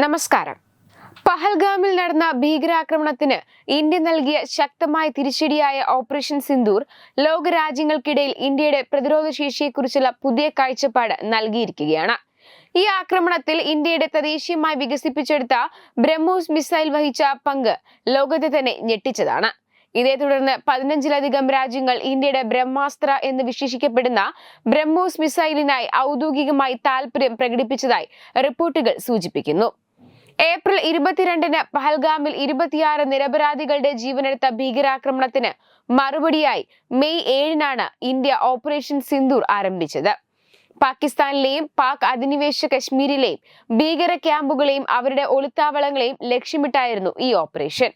നമസ്കാരം. പഹൽഗാമിൽ നടന്ന ഭീകരാക്രമണത്തിന് ഇന്ത്യ നൽകിയ ശക്തമായ തിരിച്ചടിയായ ഓപ്പറേഷൻ സിന്ദൂർ ലോകരാജ്യങ്ങൾക്കിടയിൽ ഇന്ത്യയുടെ പ്രതിരോധ ശേഷിയെക്കുറിച്ചുള്ള പുതിയ കാഴ്ചപ്പാട് നൽകിയിരിക്കുകയാണ്. ഈ ആക്രമണത്തിൽ ഇന്ത്യയുടെ തദ്ദേശീയമായി വികസിപ്പിച്ചെടുത്ത ബ്രഹ്മോസ് മിസൈൽ വഹിച്ച പങ്ക് ലോകത്തെ തന്നെ ഞെട്ടിച്ചതാണ്. ഇതേ തുടർന്ന് 15-ലധികം രാജ്യങ്ങൾ ഇന്ത്യയുടെ ബ്രഹ്മാസ്ത്ര എന്ന് വിശേഷിക്കപ്പെടുന്ന ബ്രഹ്മോസ് മിസൈലിനായി ഔദ്യോഗികമായി താൽപര്യം പ്രകടിപ്പിച്ചതായി റിപ്പോർട്ടുകൾ സൂചിപ്പിക്കുന്നു. ഏപ്രിൽ 22-ന് പഹൽഗാമിൽ 26 നിരപരാധികളുടെ ജീവനെടുത്ത ഭീകരാക്രമണത്തിന് മറുപടിയായി മെയ് 7-നാണ് ഇന്ത്യ ഓപ്പറേഷൻ സിന്ദൂർ ആരംഭിച്ചത്. പാകിസ്ഥാനിലെയും പാക് അധിനിവേശ കശ്മീരിലെയും ഭീകര ക്യാമ്പുകളെയും അവരുടെ ഒളിത്താവളങ്ങളെയും ലക്ഷ്യമിട്ടായിരുന്നു ഈ ഓപ്പറേഷൻ.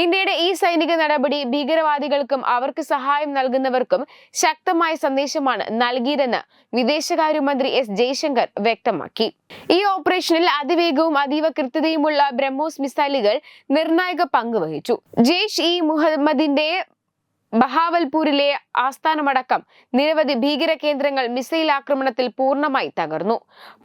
ഇന്ത്യയുടെ ഈ സൈനിക നടപടി ഭീകരവാദികൾക്കും അവർക്ക് സഹായം നൽകുന്നവർക്കും ശക്തമായ സന്ദേശമാണ് നൽകിയതെന്ന് വിദേശകാര്യമന്ത്രി എസ് ജയശങ്കർ വ്യക്തമാക്കി. ഈ ഓപ്പറേഷനിൽ അതിവേഗവും അതീവ കൃത്യതയുമുള്ള ബ്രഹ്മോസ് മിസൈലുകൾ നിർണായക പങ്ക് വഹിച്ചു. ജെയ്ഷ് ഇ മുഹമ്മദിന്റെ ബഹാവൽപൂരിലെ ആസ്ഥാനമടക്കം നിരവധി ഭീകര കേന്ദ്രങ്ങൾ മിസൈൽ ആക്രമണത്തിൽ പൂർണ്ണമായി തകർന്നു.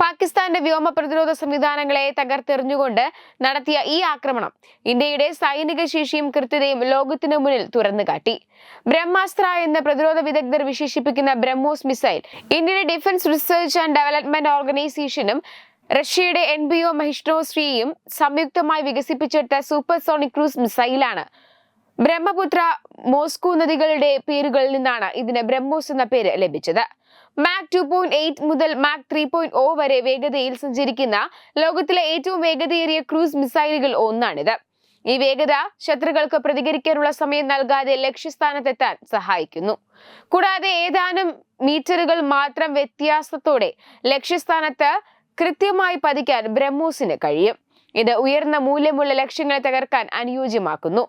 പാകിസ്ഥാന്റെ വ്യോമ പ്രതിരോധ സംവിധാനങ്ങളെ തകർത്തെറിഞ്ഞുകൊണ്ട് നടത്തിയ ഈ ആക്രമണം ഇന്ത്യയുടെ സൈനിക ശേഷിയും കൃത്യതയും ലോകത്തിനു മുന്നിൽ തുറന്നുകാട്ടി. ബ്രഹ്മാസ്ത്ര എന്ന് പ്രതിരോധ വിദഗ്ധർ വിശേഷിപ്പിക്കുന്ന ബ്രഹ്മോസ് മിസൈൽ ഇന്ത്യയുടെ ഡിഫൻസ് റിസർച്ച് ആൻഡ് ഡെവലപ്മെന്റ് ഓർഗനൈസേഷനും റഷ്യയുടെ NBO മഹിഷ്ട്രോസ്ട്രിയയും സംയുക്തമായി വികസിപ്പിച്ചെടുത്ത സൂപ്പർസോണിക് ക്രൂസ് മിസൈലാണ്. ബ്രഹ്മപുത്ര, മോസ്കോ നദികളുടെ പേരുകളിൽ നിന്നാണ് ഇതിന് ബ്രഹ്മോസ് എന്ന പേര് ലഭിച്ചത്. മാക് 2.8 മുതൽ മാക് 3.0 വരെ വേഗതയിൽ സഞ്ചരിക്കുന്ന ലോകത്തിലെ ഏറ്റവും വേഗതയേറിയ ക്രൂസ് മിസൈലുകൾ ഒന്നാണിത്. ഈ വേഗത ശത്രുക്കൾക്ക് പ്രതികരിക്കാനുള്ള സമയം നൽകാതെ ലക്ഷ്യസ്ഥാനത്തെത്താൻ സഹായിക്കുന്നു. കൂടാതെ ഏതാനും മീറ്ററുകൾ മാത്രം വ്യത്യാസത്തോടെ ലക്ഷ്യസ്ഥാനത്ത് കൃത്യമായി പതിക്കാൻ ബ്രഹ്മോസിന് കഴിയും. ഇത് ഉയർന്ന മൂല്യമുള്ള ലക്ഷ്യങ്ങളെ തകർക്കാൻ അനുയോജ്യമാക്കുന്നു.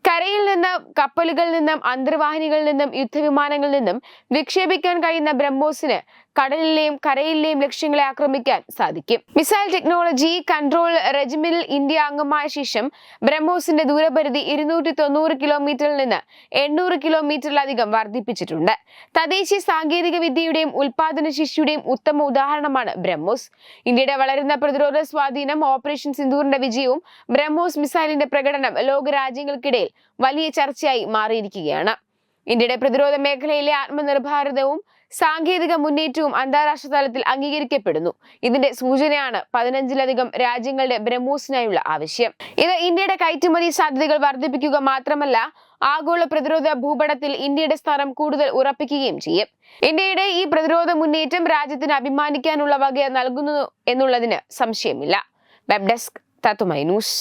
കരയിൽ നിന്നും, കപ്പലുകളിൽ നിന്നും, അന്തർവാഹിനികളിൽ നിന്നും, യുദ്ധവിമാനങ്ങളിൽ നിന്നും വിക്ഷേപിക്കാൻ കഴിയുന്ന ബ്രഹ്മോസിന് കടലിലെയും കരയിലെയും ലക്ഷ്യങ്ങളെ ആക്രമിക്കാൻ സാധിക്കും. മിസൈൽ ടെക്നോളജി കൺട്രോൾ റെജിമിൽ ഇന്ത്യ അംഗമായ ശേഷം ബ്രഹ്മോസിന്റെ ദൂരപരിധി 290 കിലോമീറ്ററിൽ നിന്ന് 800 കിലോമീറ്ററിലധികം വർദ്ധിപ്പിച്ചിട്ടുണ്ട്. തദ്ദേശീയ സാങ്കേതിക വിദ്യയുടെയും ഉൽപാദന ശേഷിയുടെയും ഉത്തമ ഉദാഹരണമാണ് ബ്രഹ്മോസ്. ഇന്ത്യയുടെ വളരുന്ന പ്രതിരോധ സ്വാധീനം, ഓപ്പറേഷൻ സിന്ദൂറിന്റെ വിജയവും ബ്രഹ്മോസ് മിസൈലിന്റെ പ്രകടനം ലോകരാജ്യങ്ങൾക്കിടയിൽ വലിയ ചർച്ചയായി മാറിയിരിക്കുകയാണ്. ഇന്ത്യയുടെ പ്രതിരോധ മേഖലയിലെ ആത്മനിർഭരതയും സാങ്കേതിക മുന്നേറ്റവും അന്താരാഷ്ട്ര തലത്തിൽ അംഗീകരിക്കപ്പെടുന്നു. ഇതിന്റെ സൂചനയാണ് 15-ലധികം രാജ്യങ്ങളുടെ ബ്രഹ്മോസിനായുള്ള ആവശ്യം. ഇത് ഇന്ത്യയുടെ കയറ്റുമതി സാധ്യതകൾ വർദ്ധിപ്പിക്കുക മാത്രമല്ല, ആഗോള പ്രതിരോധ ഭൂപടത്തിൽ ഇന്ത്യയുടെ സ്ഥാനം കൂടുതൽ ഉറപ്പിക്കുകയും ചെയ്യും. ഇന്ത്യയുടെ ഈ പ്രതിരോധ മുന്നേറ്റം രാജ്യത്തിന് അഭിമാനിക്കാനുള്ള വക നൽകുന്നു എന്നുള്ളതിന് സംശയമില്ല. വെബ് ഡെസ്ക് തത്തുമൈ ന്യൂസ്.